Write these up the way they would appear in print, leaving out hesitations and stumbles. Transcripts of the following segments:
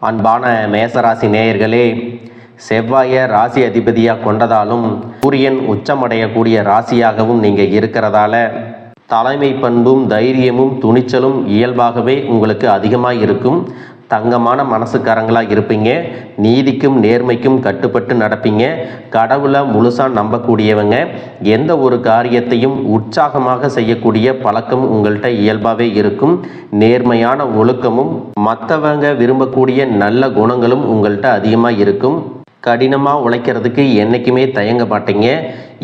அன்பான மேசராசி நேயர்களே, செவ்வாயை ராசி அதிபதியாக கொண்டதாலும் சூரியன் உச்சமடையக்கூடிய ராசியாகவும் நீங்கள் இருக்கிறதால தலைமை பண்பும் தைரியமும் துணிச்சலும் இயல்பாகவே உங்களுக்கு அதிகமாக இருக்கும். தங்கமான மனசுக்காரங்களாக இருப்பீங்க. நீதிக்கும் நேர்மைக்கும் கட்டுப்பட்டு நடப்பீங்க. கடவுளை முழுசாக நம்பக்கூடியவங்க. எந்த ஒரு காரியத்தையும் உற்சாகமாக செய்யக்கூடிய பழக்கம் உங்கள்கிட்ட இயல்பாகவே இருக்கும். நேர்மையான ஒழுக்கமும் மற்றவங்க விரும்பக்கூடிய நல்ல குணங்களும் உங்கள்கிட்ட அதிகமாக இருக்கும். கடினமாக உழைக்கிறதுக்கு என்றைக்குமே தயங்க மாட்டீங்க.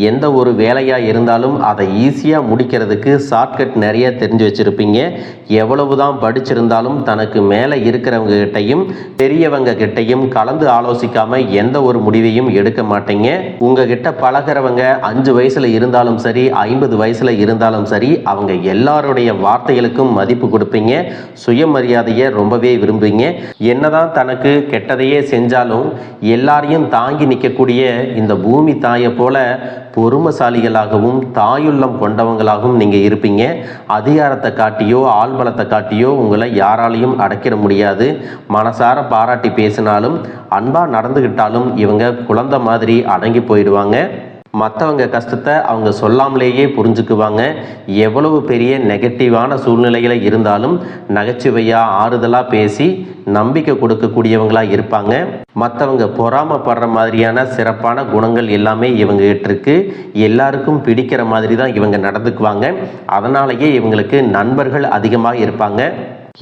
எந்த ஒரு வேலையாக இருந்தாலும் அதை ஈஸியாக முடிக்கிறதுக்கு ஷார்ட்கட் நிறைய தெரிஞ்சு வச்சுருப்பீங்க. எவ்வளவு தான் படிச்சிருந்தாலும் தனக்கு மேலே இருக்கிறவங்க கிட்டையும் பெரியவங்க கிட்டையும் கலந்து ஆலோசிக்காமல் எந்த ஒரு முடிவையும் எடுக்க மாட்டீங்க. உங்ககிட்ட பழகிறவங்க 5 வயசில் இருந்தாலும் சரி, 50 வயசில் இருந்தாலும் சரி, அவங்க எல்லாருடைய வார்த்தைகளுக்கும் மதிப்பு கொடுப்பீங்க. சுயமரியாதையை ரொம்பவே விரும்புவீங்க. என்னதான் தனக்கு கெட்டதையே செஞ்சாலும் எல்லாரையும் தாங்கி நிற்கக்கூடிய இந்த பூமி தாயை போல பொறுமைசாலிகளாகவும் தாயுள்ளம் கொண்டவங்களாகவும் நீங்கள் இருப்பீங்க. அதிகாரத்தை காட்டியோ ஆள்பலத்தை காட்டியோ உங்களை யாராலையும் அடக்கிட முடியாது. மனசார பாராட்டி பேசினாலும் அன்பாக நடந்துக்கிட்டாலும் இவங்க குழந்தை மாதிரி அடங்கி போயிடுவாங்க. மற்றவங்க கஷ்டத்தை அவங்க சொல்லாமலேயே புரிஞ்சுக்குவாங்க. எவ்வளவு பெரிய நெகட்டிவான சூழ்நிலைகளை இருந்தாலும் நகைச்சுவையாக ஆறுதலாக பேசி நம்பிக்கை கொடுக்கக்கூடியவங்களாக இருப்பாங்க. மற்றவங்க பொறாமப்படுற மாதிரியான சிறப்பான குணங்கள் எல்லாமே இவங்ககிட்ட இருக்கு. எல்லாருக்கும் பிடிக்கிற மாதிரி தான் இவங்க நடந்துக்குவாங்க. அதனாலேயே இவங்களுக்கு நண்பர்கள் அதிகமாக இருப்பாங்க.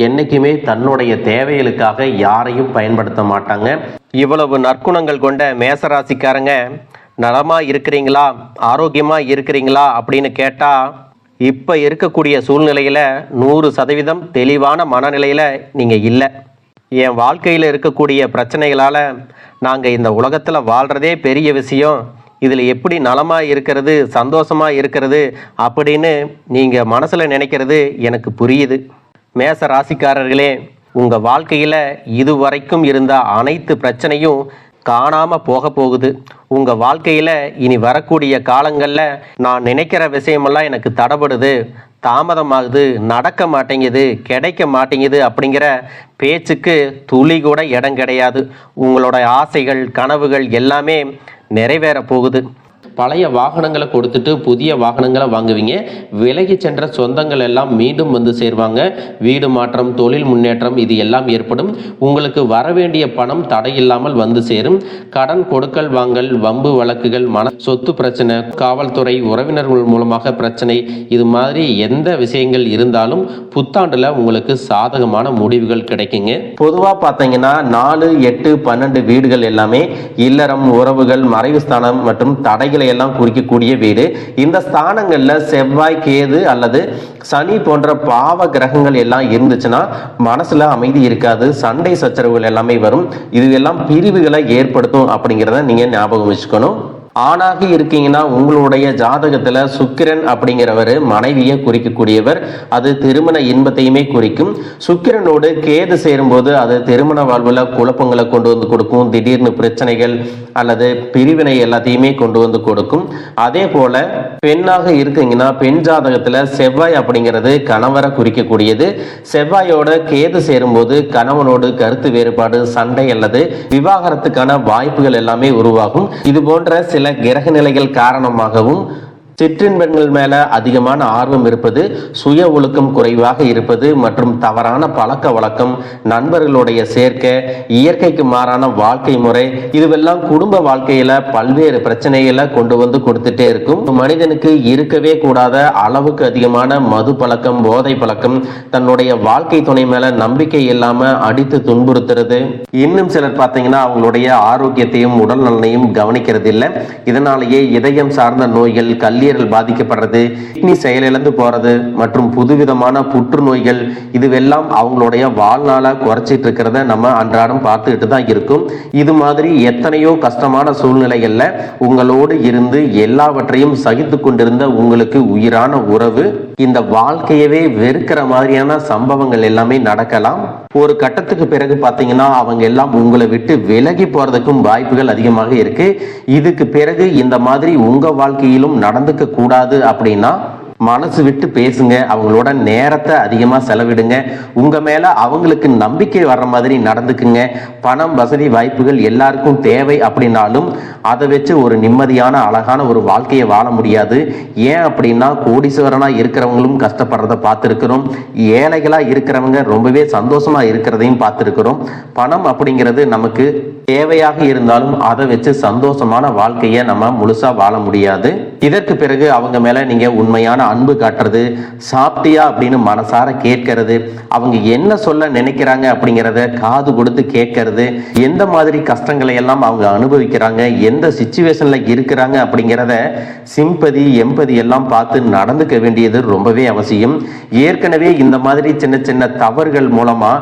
என்றைக்குமே தன்னுடைய தேவைகளுக்காக யாரையும் பயன்படுத்த மாட்டாங்க. இவ்வளவு நற்குணங்கள் கொண்ட மேசராசிக்காரங்க நலமாக இருக்கிறீங்களா, ஆரோக்கியமாக இருக்கிறீங்களா அப்படின்னு கேட்டால் இப்போ இருக்கக்கூடிய சூழ்நிலையில் 100% தெளிவான மனநிலையில் நீங்கள் இல்லை. என் வாழ்க்கையில் இருக்கக்கூடிய பிரச்சனைகளால் நாங்கள் இந்த உலகத்தில் வாழ்கிறதே பெரிய விஷயம், இதில் எப்படி நலமாக இருக்கிறது சந்தோஷமாக இருக்கிறது அப்படின்னு நீங்கள் மனசில் நினைக்கிறது எனக்கு புரியுது. மேச ராசிக்காரர்களே, உங்கள் வாழ்க்கையில் இதுவரைக்கும் இருந்த அனைத்து பிரச்சனையும் காணாமல் போக போகுது. உங்கள் வாழ்க்கையில் இனி வரக்கூடிய காலங்களில் நான் நினைக்கிற விஷயமெல்லாம் எனக்கு தடைபடுது, தாமதமாகுது, நடக்க மாட்டேங்குது, கிடைக்க மாட்டேங்குது அப்படிங்கிற பேச்சுக்கு துளி கூட இடம் கிடையாது. உங்களோட ஆசைகள் கனவுகள் எல்லாமே நிறைவேற போகுது. பழைய வாகனங்களை கொடுத்துட்டு புதிய வாகனங்களை வாங்குவீங்க. விலகி சென்ற சொந்தங்கள் எல்லாம் மீண்டும் வந்து சேருவாங்க. வீடு மாற்றம், தொழில் முன்னேற்றம் இது எல்லாம் ஏற்படும். உங்களுக்கு வரவேண்டிய பணம் தடையில்லாமல் வந்து சேரும். கடன் கொடுக்கல் வாங்கல், வம்பு வழக்குகள், சொத்து பிரச்சனை, காவல்துறை, உறவினர்கள் மூலமாக பிரச்சனை, இது மாதிரி எந்த விஷயங்கள் இருந்தாலும் புத்தாண்டுல உங்களுக்கு சாதகமான முடிவுகள் கிடைக்குங்க. பொதுவாக பார்த்தீங்கன்னா 4, 8, 12 வீடுகள் எல்லாமே இல்லறம், உறவுகள், மறைவு ஸ்தானம் மற்றும் தடைகளை எல்லாம் குறிக்கக்கூடிய வீடு. இந்த ஸ்தானங்கள்ல செவ்வாய், கேது அல்லது சனி போன்ற பாவ கிரகங்கள் எல்லாம் இருந்துச்சுன்னா மனசுல அமைதி இருக்காது, சண்டை சச்சரவுகள் எல்லாமே வரும். இது எல்லாம் பிரிவுகளை ஏற்படுத்தும் அப்படிங்கிறத நீங்க ஞாபகம் வச்சுக்கணும். ஆணாக இருக்கீங்கன்னா உங்களுடைய ஜாதகத்துல சுக்கிரன் அப்படிங்கிறவர் மனைவியை குறிக்கக்கூடியவர். அது திருமண இன்பத்தையுமே குறிக்கும். சுக்கிரனோடு கேது சேரும்போது அது திருமண வாழ்வுல குழப்பங்களை கொண்டு வந்து கொடுக்கும். திடீர்னு பிரச்சனைகள் அல்லது பிரிவினை எல்லாத்தையுமே கொண்டு வந்து கொடுக்கும். அதே போல பெண்ணாக இருக்கீங்கன்னா பெண் ஜாதகத்துல செவ்வாய் அப்படிங்கிறது கணவரை குறிக்கக்கூடியது. செவ்வாயோட கேது சேரும்போது கணவனோடு கருத்து வேறுபாடு, சண்டை அல்லது விவாகரத்துக்கான வாய்ப்புகள் எல்லாமே உருவாகும். இது போன்ற சில கிரக நிலைகள் காரணமாகவும் சிற்றின்பங்கள் மேல அதிகமான ஆர்வம் இருப்பது, சுய ஒழுக்கம் குறைவாக இருப்பது மற்றும் தவறான பழக்க வழக்கம், நண்பர்களுடைய சேர்க்கை, இயற்கைக்கு மாறான வாழ்க்கை முறை, இதுவெல்லாம் குடும்ப வாழ்க்கையில பல்வேறு பிரச்சனைகளை கொண்டு வந்து கொடுத்துட்டே இருக்கும். மனிதனுக்கு இருக்கவே கூடாத அளவுக்கு அதிகமான மது பழக்கம், போதை பழக்கம், தன்னுடைய வாழ்க்கை துணை மேல நம்பிக்கை இல்லாம அடித்து துன்புறுத்துறது, இன்னும் சிலர் பார்த்தீங்கன்னா அவங்களுடைய ஆரோக்கியத்தையும் உடல் நலனையும் கவனிக்கிறது இல்லை. இதனாலேயே இதயம் சார்ந்த நோய்கள், கல்லீரல் பாதிக்கப்படுறது, கிட்னி செயலிழந்து போறது மற்றும் புதுவிதமான புற்றுநோய்கள் இதுவெல்லாம் அவங்களுடைய வாழ்நாள குறைச்சிட்டு இருக்கிறத நம்ம அன்றாடம் பார்த்துக்கிட்டு தான் இருக்கும். இது மாதிரி எத்தனையோ கஷ்டமான சூழ்நிலைகள்ல உங்களோடு இருந்து எல்லாவற்றையும் சகித்து கொண்டிருந்த உங்களுக்கு உயிரான உறவு இந்த வாழ்க்கையவே வெறுக்கிற மாதிரியான சம்பவங்கள் எல்லாமே நடக்கலாம். ஒரு கட்டத்துக்கு பிறகு பார்த்தீங்கன்னா அவங்க எல்லாம் உங்களை விட்டு விலகி போறதுக்கும் வாய்ப்புகள் அதிகமாக இருக்கு. இதுக்கு பிறகு இந்த மாதிரி உங்க வாழ்க்கையிலும் நடந்துக்க கூடாது அப்படின்னா மனசு விட்டு பேசுங்க, அவங்களோட நேரத்தை அதிகமாக செலவிடுங்க, உங்கள் மேலே அவங்களுக்கு நம்பிக்கை வர்ற மாதிரி நடந்துக்குங்க. பணம் வசதி வாய்ப்புகள் எல்லாருக்கும் தேவை அப்படின்னாலும் அதை வச்சு ஒரு நிம்மதியான அழகான ஒரு வாழ்க்கையை வாழ முடியாது. ஏன் அப்படின்னா கோடீஸ்வரனாக இருக்கிறவங்களும் கஷ்டப்படுறத பார்த்துருக்கிறோம், ஏழைகளாக இருக்கிறவங்க ரொம்பவே சந்தோஷமா இருக்கிறதையும் பார்த்துருக்கிறோம். பணம் அப்படிங்கிறது நமக்கு தேவையாக இருந்தாலும் அதை வச்சு சந்தோஷமான வாழ்க்கையை நம்ம முழுசா வாழ முடியாது. இதற்கு பிறகு அவங்க மேல நீங்க உண்மையான அன்பு காட்டுறது, சாப்பிட்டியா அப்படின்னு மனசார கேட்கறது, அவங்க என்ன சொல்ல நினைக்கிறாங்க அப்படிங்கிறத காது கொடுத்து கேட்கறது, எந்த மாதிரி கஷ்டங்களை எல்லாம் அவங்க அனுபவிக்கிறாங்க, எந்த சிச்சுவேஷன்ல இருக்கிறாங்க அப்படிங்கிறத சிம்பதி எம்பதி எல்லாம் பார்த்து நடந்துக்க வேண்டியது ரொம்பவே அவசியம். ஏற்கனவே இந்த மாதிரி சின்ன சின்ன தவறுகள் மூலமா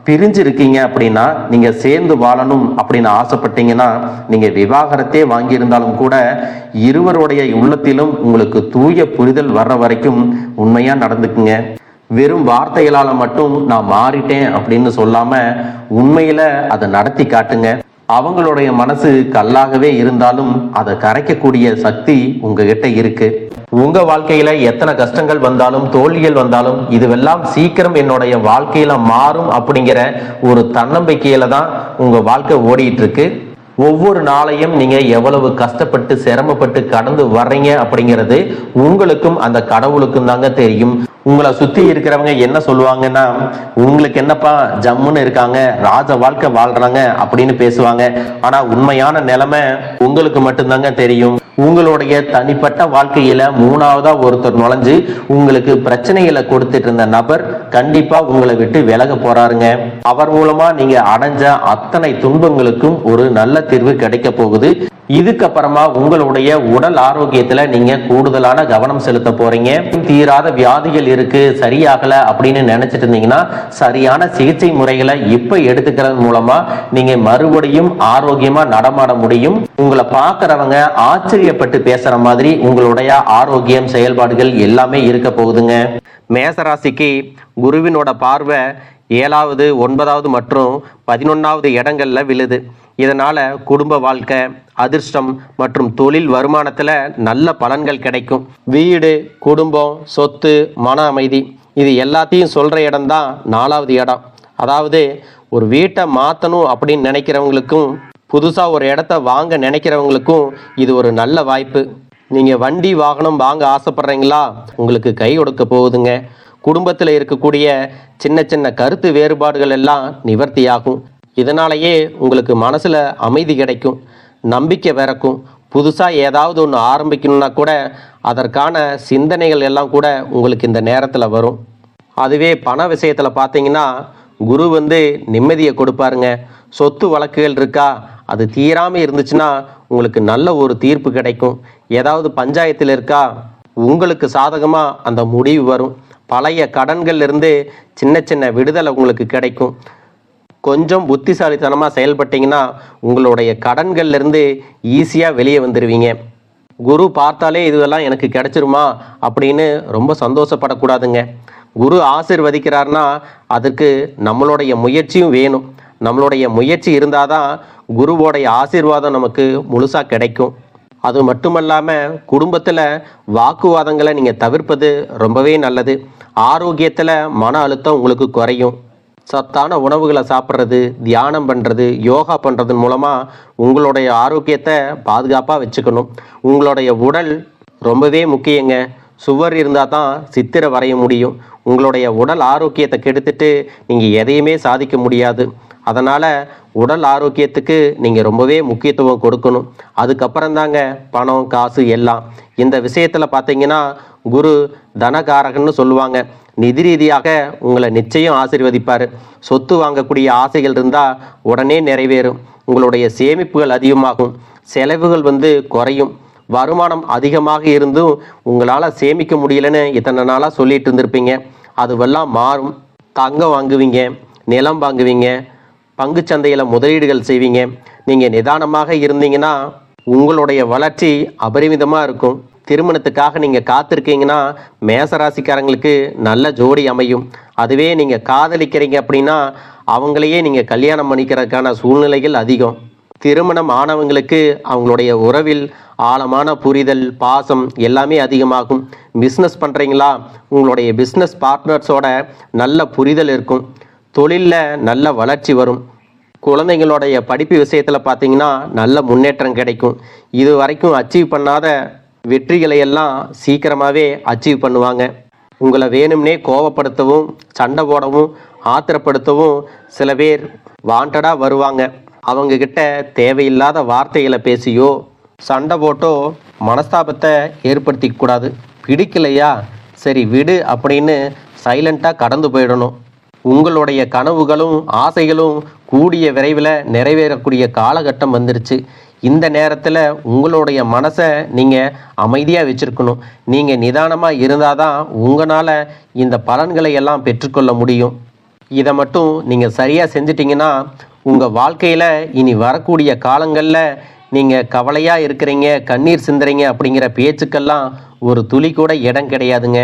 பிரிஞ்சிருக்கீங்க அப்படின்னா, நீங்க சேர்ந்து வாழணும் அப்படின்னு ஆசைப்பட்டீங்கன்னா, நீங்க விவாகரத்தே வாங்கியிருந்தாலும் கூட இருவருடைய உள்ளத்திலும் உங்களுக்கு தூய புரிதல் வர்ற வரைக்கும் உண்மையா நடந்துக்குங்க. வெறும் வார்த்தைகளால மட்டும் நான் மாறிட்டேன் அப்படின்னு சொல்லாம உண்மையில அதை நடத்தி காட்டுங்க. அவங்களுடைய மனசு கல்லாகவே இருந்தாலும் அதை கரைக்கக்கூடிய சக்தி உங்ககிட்ட இருக்கு. உங்க வாழ்க்கையில எத்தனை கஷ்டங்கள் வந்தாலும் தோல்விகள் வந்தாலும் இதுவெல்லாம் சீக்கிரம் என்னுடைய வாழ்க்கையில மாறும் அப்படிங்கிற ஒரு தன்னம்பிக்கையில தான் உங்க வாழ்க்கை ஓடிட்டு இருக்கு. ஒவ்வொரு நாளையும் நீங்க எவ்வளவு கஷ்டப்பட்டு சிரமப்பட்டு கடந்து வர்றீங்க அப்படிங்கிறது உங்களுக்கும் அந்த கடவுளுக்கும் தாங்க தெரியும். உங்களை சுத்தி இருக்கிறவங்க என்ன சொல்லுவாங்கன்னா, உங்களுக்கு என்னப்பா ஜம்முன்னு இருக்காங்க, ராஜ வாழ்க்கை வாழ்றாங்க அப்படின்னு பேசுவாங்க. ஆனா உண்மையான நிலைமை உங்களுக்கு மட்டும்தாங்க தெரியும். உங்களுடைய தனிப்பட்ட வாழ்க்கையில மூணாவதா ஒருத்தர் நுழைஞ்சு உங்களுக்கு பிரச்சனைகளை கொடுத்துட்டு இருந்த நபர் கண்டிப்பா உங்களை விட்டு விலக போறாருங்க. அவர் மூலமா நீங்க அடைஞ்ச அத்தனை துன்பங்களுக்கும் ஒரு நல்ல தீர்வு கிடைக்க போகுது. இதுக்கப்புறமா உங்களுடைய உடல் ஆரோக்கியத்துல நீங்க கூடுதலான கவனம் செலுத்த போறீங்க. தீராத வியாதிகள் இருக்கு, சரியாகல அப்படின்னு நினைச்சிட்டு இருந்தீங்கன்னா சரியான சிகிச்சை முறைகளை இப்ப எடுத்துக்கிறது மூலமா நீங்க மறுபடியும் ஆரோக்கியமா நடமாட முடியும். உங்களை பார்க்கறவங்க ஆச்சரியப்பட்டு பேசுற மாதிரி உங்களுடைய ஆரோக்கியம் செயல்பாடுகள் எல்லாமே இருக்க போகுதுங்க. மேசராசிக்கு குருவினோட பார்வை 7வது 9வது மற்றும் 11வது இடங்கள்ல விழுது. இதனால குடும்ப வாழ்க்கை, அதிர்ஷ்டம் மற்றும் தொழில் வருமானத்துல நல்ல பலன்கள் கிடைக்கும். வீடு, குடும்பம், சொத்து, மன அமைதி இது எல்லாத்தையும் சொல்ற இடம் தான் 4வது இடம். அதாவது ஒரு வீட்டை மாற்றணும் அப்படின்னு நினைக்கிறவங்களுக்கும் புதுசா ஒரு இடத்த வாங்க நினைக்கிறவங்களுக்கும் இது ஒரு நல்ல வாய்ப்பு. நீங்க வண்டி வாகனம் வாங்க ஆசைப்படுறீங்களா, உங்களுக்கு கை கொடுக்க போகுதுங்க. குடும்பத்தில் இருக்கக்கூடிய சின்ன சின்ன கருத்து வேறுபாடுகள் எல்லாம் நிவர்த்தியாகும். இதனாலேயே உங்களுக்கு மனசுல அமைதி கிடைக்கும், நம்பிக்கை பிறக்கும். புதுசாக ஏதாவது ஒன்று ஆரம்பிக்கணும்னா கூட அதற்கான சிந்தனைகள் எல்லாம் கூட உங்களுக்கு இந்த நேரத்தில் வரும். அதுவே பண விஷயத்தில் பார்த்தீங்கன்னா குரு நிம்மதியை கொடுப்பாருங்க. சொத்து வழக்குகள் இருக்கா, அது தீராமல் இருந்துச்சுன்னா உங்களுக்கு நல்ல ஒரு தீர்ப்பு கிடைக்கும். ஏதாவது பஞ்சாயத்தில் இருக்கா, உங்களுக்கு சாதகமாக அந்த முடிவு வரும். பழைய கடன்கள்லேருந்து சின்ன சின்ன விடுதலை உங்களுக்கு கிடைக்கும். கொஞ்சம் புத்திசாலித்தனமாக செயல்பட்டீங்கன்னா உங்களுடைய கடன்கள்லேருந்து ஈஸியாக வெளியே வந்துடுவீங்க. குரு பார்த்தாலே இதுவெல்லாம் எனக்கு கிடைச்சிருமா அப்படின்னு ரொம்ப சந்தோஷப்படக்கூடாதுங்க. குரு ஆசீர்வதிக்கிறார்னா அதற்கு நம்மளுடைய முயற்சியும் வேணும். நம்மளுடைய முயற்சி இருந்தால் தான் குருவோடைய ஆசீர்வாதம் நமக்கு முழுசாக கிடைக்கும். அது மட்டுமல்லாமல் குடும்பத்தில் வாக்குவாதங்களை நீங்கள் தவிர்ப்பது ரொம்பவே நல்லது. ஆரோக்கியத்தில் மன அழுத்தம் உங்களுக்கு குறையும். சத்தான உணவுகளை சாப்பிட்றது, தியானம் பண்ணுறது, யோகா பண்ணுறது மூலமாக உங்களுடைய ஆரோக்கியத்தை பாதுகாப்பாக வச்சுக்கணும். உங்களுடைய உடல் ரொம்பவே முக்கியங்க. சுவர் இருந்தால் தான் சித்திரை வரைய முடியும். உங்களுடைய உடல் ஆரோக்கியத்தை கெடுத்துட்டு நீங்கள் எதையுமே சாதிக்க முடியாது. அதனால் உடல் ஆரோக்கியத்துக்கு நீங்கள் ரொம்பவே முக்கியத்துவம் கொடுக்கணும். அதுக்கப்புறம் தாங்க பணம் காசு எல்லாம். இந்த விஷயத்தில் பார்த்தீங்கன்னா குரு தனகாரகன்னு சொல்லுவாங்க. நிதி ரீதியாக உங்களை நிச்சயம் ஆசீர்வதிப்பார். சொத்து வாங்கக்கூடிய ஆசைகள் இருந்தால் உடனே நிறைவேறும். உங்களுடைய சேமிப்புகள் அதிகமாகும். செலவுகள் குறையும். வருமானம் அதிகமாக இருந்தும் உங்களால் சேமிக்க முடியலன்னு இத்தனை நாளாக சொல்லிட்டு இருந்திருப்பீங்க. அதுவெல்லாம் மாறும். தங்கம் வாங்குவீங்க, நிலம் வாங்குவீங்க, பங்குச்சந்தையில் முதலீடுகள் செய்வீங்க. நீங்கள் நிதானமாக இருந்தீங்கன்னா உங்களுடைய வளர்ச்சி அபரிமிதமாக இருக்கும். திருமணத்துக்காக நீங்கள் காத்திருக்கீங்கன்னா மேசராசிக்காரங்களுக்கு நல்ல ஜோடி அமையும். அதுவே நீங்கள் காதலிக்கிறீங்க அப்படின்னா அவங்களையே நீங்கள் கல்யாணம் பண்ணிக்கிறதுக்கான சூழ்நிலைகள் அதிகம். திருமணம் ஆனவங்களுக்கு அவங்களுடைய உறவில் ஆழமான புரிதல், பாசம் எல்லாமே அதிகமாகும். பிஸ்னஸ் பண்ணுறீங்களா, உங்களுடைய பிஸ்னஸ் பார்ட்னர்ஸோட நல்ல புரிதல் இருக்கும். தொழிலில் நல்ல வளர்ச்சி வரும். குழந்தைங்களுடைய படிப்பு விஷயத்தில் பார்த்தீங்கன்னா நல்ல முன்னேற்றம் கிடைக்கும். இது வரைக்கும் அச்சீவ் பண்ணாத வெற்றிகளை எல்லாம் சீக்கிரமாகவே அச்சீவ் பண்ணுவாங்க. உங்களை வேணும்னே கோவப்படுத்தவும், சண்டை போடவும், ஆத்திரப்படுத்தவும் சில பேர் வாண்டடாக வருவாங்க. அவங்கக்கிட்ட தேவையில்லாத வார்த்தைகளை பேசியோ சண்டை போட்டோ மனஸ்தாபத்தை ஏற்படுத்திக்க கூடாது. பிடிக்கலையா, சரி விடு அப்படின்னு சைலண்ட்டாக கடந்து போயிடணும். உங்களுடைய கனவுகளும் ஆசைகளும் கூடிய விரைவில் நிறைவேறக்கூடிய காலகட்டம் வந்துருச்சு. இந்த நேரத்தில் உங்களுடைய மனசை நீங்கள் அமைதியாக வச்சுருக்கணும். நீங்கள் நிதானமாக இருந்தால் தான் உங்களால் இந்த பலன்களை எல்லாம் பெற்றுக்கொள்ள முடியும். இதை மட்டும் நீங்கள் சரியாக செஞ்சிட்டிங்கன்னா உங்கள் வாழ்க்கையில் இனி வரக்கூடிய காலங்களில் நீங்கள் கவலையாக இருக்கிறீங்க, கண்ணீர் சிந்துறீங்க அப்படிங்கிற பேச்சுக்கெல்லாம் ஒரு துளி கூட இடம் கிடையாதுங்க.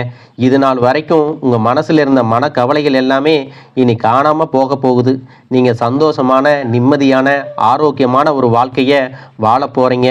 இது நாள் வரைக்கும் உங்கள் மனசில் இருந்த மனக்கவலைகள் எல்லாமே இனி காணாமல் போக போகுது. நீங்கள் சந்தோஷமான, நிம்மதியான, ஆரோக்கியமான ஒரு வாழ்க்கையை வாழ போகிறீங்க.